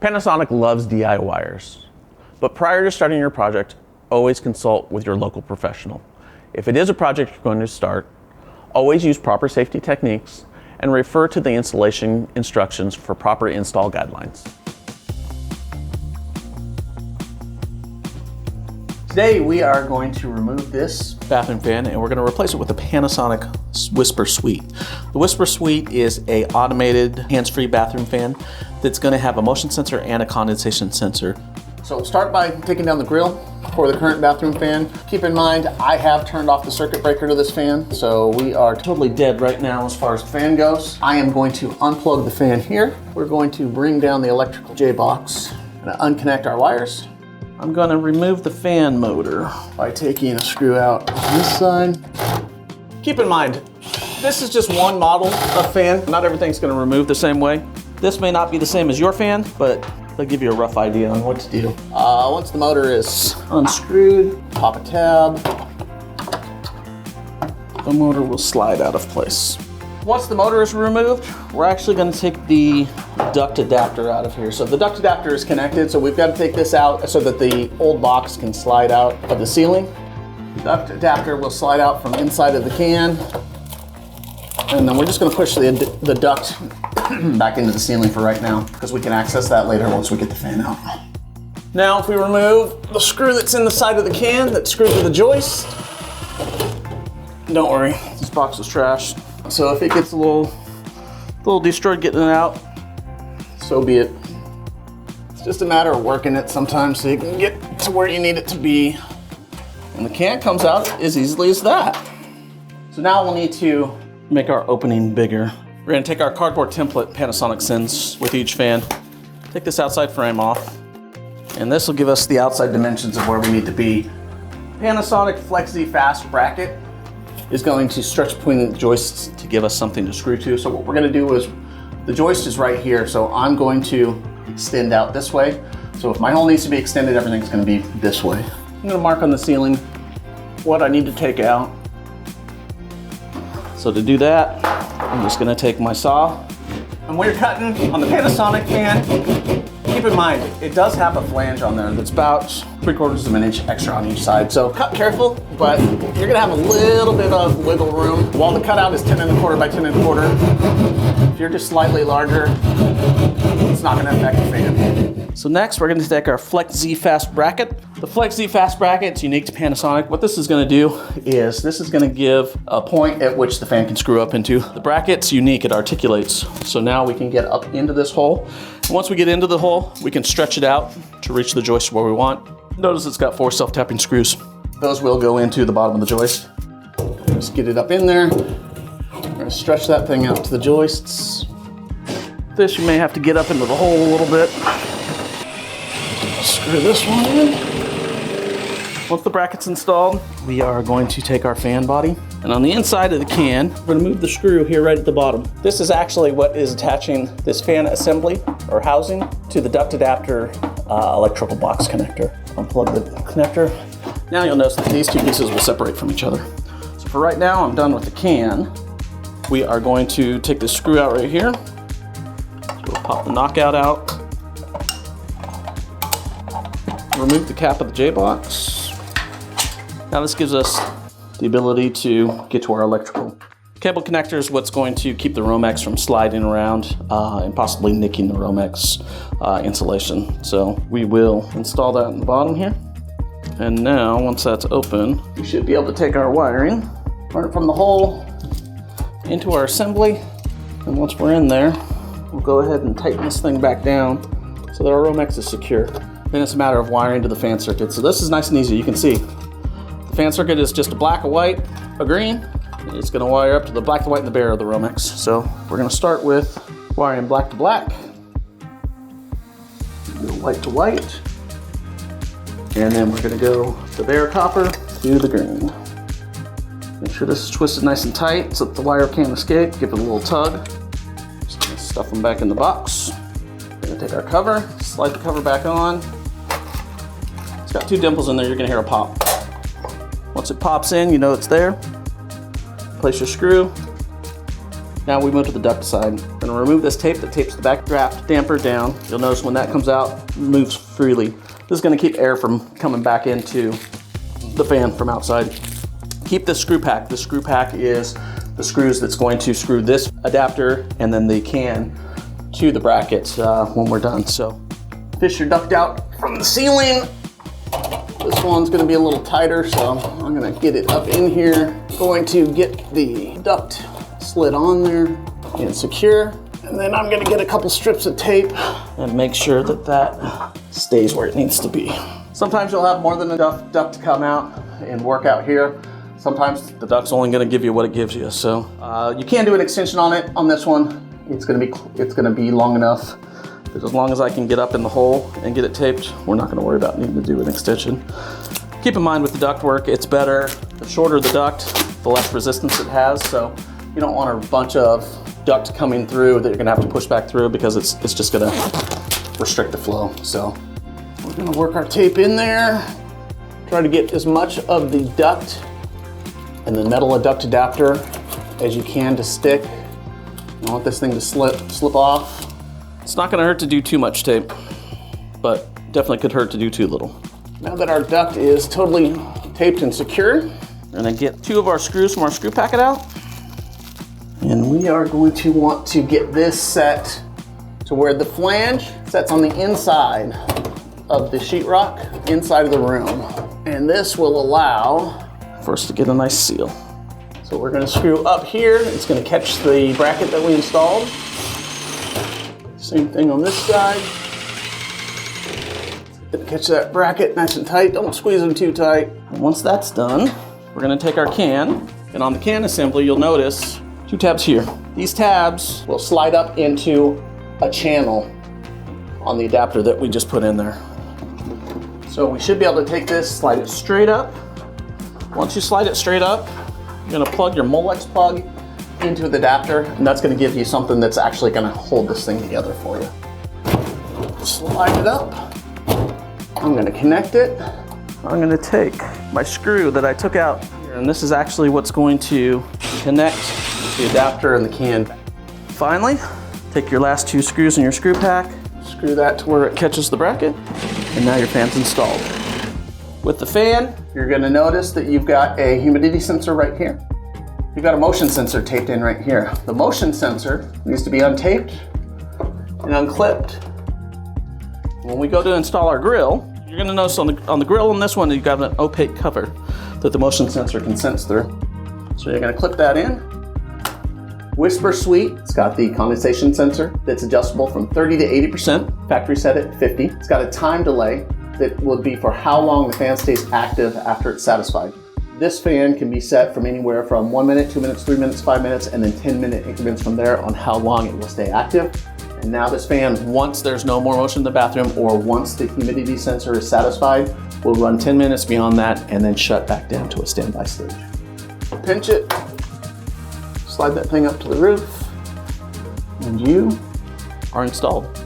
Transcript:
Panasonic loves DIYers, but prior to starting your project, always consult with your local professional. If it is a project you're going to start, always use proper safety techniques and refer to the installation instructions for proper install guidelines. Today we are going to remove this bathroom fan and we're going to replace it with a Panasonic Whisper Suite. The Whisper Suite is an automated hands-free bathroom fan that's going to have a motion sensor and a condensation sensor. So we'll start by taking down the grill for the current bathroom fan. Keep in mind, I have turned off the circuit breaker to this fan, so we are totally dead right now as far as the fan goes. I am going to unplug the fan here. We're going to bring down the electrical J-box and unconnect our wires. I'm going to remove the fan motor by taking a screw out on this side. Keep in mind, this is just one model of fan. Not everything's going to remove the same way. This may not be the same as your fan, but they'll give you a rough idea on what to do. Once the motor is unscrewed, pop a tab. The motor will slide out of place. Once the motor is removed, we're actually going to take the duct adapter out of here. So the duct adapter is connected, so we've got to take this out so that the old box can slide out of the ceiling. The duct adapter will slide out from inside of the can. And then we're just going to push the duct back into the ceiling for right now, because we can access that later once we get the fan out. Now if we remove the screw that's in the side of the can that's screwed to the joist, don't worry, this box is trashed. So if it gets a little destroyed getting it out, so be it. It's just a matter of working it sometimes so you can get to where you need it to be. And the can comes out as easily as that. So now we'll need to make our opening bigger. We're gonna take our cardboard template Panasonic sends with each fan, take this outside frame off, and this will give us the outside dimensions of where we need to be. Panasonic FlexZ Fast bracket is going to stretch between the joists to give us something to screw to. So what we're gonna do is, the joist is right here, so I'm going to extend out this way. So if my hole needs to be extended, everything's gonna be this way. I'm gonna mark on the ceiling what I need to take out. So to do that, I'm just gonna take my saw. And when you're cutting on the Panasonic fan, keep in mind, it does have a flange on there that's about 3/4 of an inch extra on each side. So cut careful, but you're gonna have a little bit of wiggle room. While the cutout is 10 1/4 by 10 1/4, if you're just slightly larger, it's not gonna affect the fan. So next, we're gonna take our FlexZ Fast bracket. The FlexZ Fast bracket is unique to Panasonic. What this is gonna do is, this is gonna give a point at which the fan can screw up into. The bracket's unique, it articulates. So now we can get up into this hole. And once we get into the hole, we can stretch it out to reach the joist where we want. Notice it's got 4 self-tapping screws. Those will go into the bottom of the joist. Just get it up in there. We're gonna stretch that thing out to the joists. This, you may have to get up into the hole a little bit. Screw this one in. Once the bracket's installed, we are going to take our fan body, and on the inside of the can, we're gonna move the screw here right at the bottom. This is actually what is attaching this fan assembly or housing to the duct adapter electrical box connector. Unplug the connector. Now you'll notice that these two pieces will separate from each other. So for right now, I'm done with the can. We are going to take this screw out right here. So we'll pop the knockout out. Remove the cap of the J-box. Now this gives us the ability to get to our electrical. Cable connector is what's going to keep the Romex from sliding around and possibly nicking the Romex insulation. So we will install that in the bottom here. And now, once that's open, we should be able to take our wiring, run it from the hole into our assembly. And once we're in there, we'll go ahead and tighten this thing back down so that our Romex is secure. Then it's a matter of wiring to the fan circuit. So this is nice and easy. You can see the fan circuit is just a black, a white, a green. It's gonna wire up to the black, the white, and the bare of the Romex. So we're gonna start with wiring black to black, go white to white, and then we're gonna go the bare copper to the green. Make sure this is twisted nice and tight so that the wire can't escape. Give it a little tug. Just gonna stuff them back in the box. We're gonna take our cover, slide the cover back on. It's got 2 dimples in there, you're gonna hear a pop. Once it pops in, you know it's there. Place your screw. Now we move to the duct side, We're gonna remove this tape that tapes the back draft damper down. You'll notice when that comes out, it moves freely. This is gonna keep air from coming back into the fan from outside. Keep the screw pack. The screw pack is the screws that's going to screw this adapter and then the can to the brackets when we're done. So fish your duct out from the ceiling. This one's gonna be a little tighter, so I'm gonna get it up in here. Going to get the duct slid on there and secure. And then I'm gonna get a couple strips of tape and make sure that that stays where it needs to be. Sometimes you'll have more than enough duct to come out and work out here. Sometimes the duct's only gonna give you what it gives you. So you can do an extension on it. On this one, it's gonna be long enough. But as long as I can get up in the hole and get it taped, we're not gonna worry about needing to do an extension. Keep in mind with the duct work, it's better, the shorter the duct, the less resistance it has. So you don't want a bunch of duct coming through that you're gonna have to push back through because it's just gonna restrict the flow. So we're gonna work our tape in there, try to get as much of the duct and the metal duct adapter as you can to stick. You don't want this thing to slip off. It's not gonna hurt to do too much tape, but definitely could hurt to do too little. Now that our duct is totally taped and secure, we're gonna get 2 of our screws from our screw packet out. And we are going to want to get this set to where the flange sets on the inside of the sheetrock inside of the room. And this will allow for us to get a nice seal. So we're gonna screw up here. It's gonna catch the bracket that we installed. Same thing on this side. Catch that bracket nice and tight. Don't squeeze them too tight. And once that's done, we're gonna take our can, and on the can assembly, you'll notice 2 tabs here. These tabs will slide up into a channel on the adapter that we just put in there. So we should be able to take this, slide it straight up. Once you slide it straight up, you're gonna plug your Molex plug into the adapter, and that's gonna give you something that's actually gonna hold this thing together for you. Slide it up. I'm gonna connect it. I'm gonna take my screw that I took out here, and this is actually what's going to connect the adapter and the can. Finally, take your last 2 screws in your screw pack, screw that to where it catches the bracket, and now your fan's installed. With the fan, you're gonna notice that you've got a humidity sensor right here. You've got a motion sensor taped in right here. The motion sensor needs to be untaped and unclipped. When we go to install our grill, you're gonna notice on the grill on this one, you've got an opaque cover that the motion sensor can sense through. So you're gonna clip that in. Whisper Suite, it's got the condensation sensor that's adjustable from 30 to 80%, factory set at 50. It's got a time delay that will be for how long the fan stays active after it's satisfied. This fan can be set from anywhere from 1 minute, 2 minutes, 3 minutes, 5 minutes, and then 10-minute increments from there on how long it will stay active. And now this fan, once there's no more motion in the bathroom or once the humidity sensor is satisfied, will run 10 minutes beyond that and then shut back down to a standby stage. Pinch it, slide that thing up to the roof, and you are installed.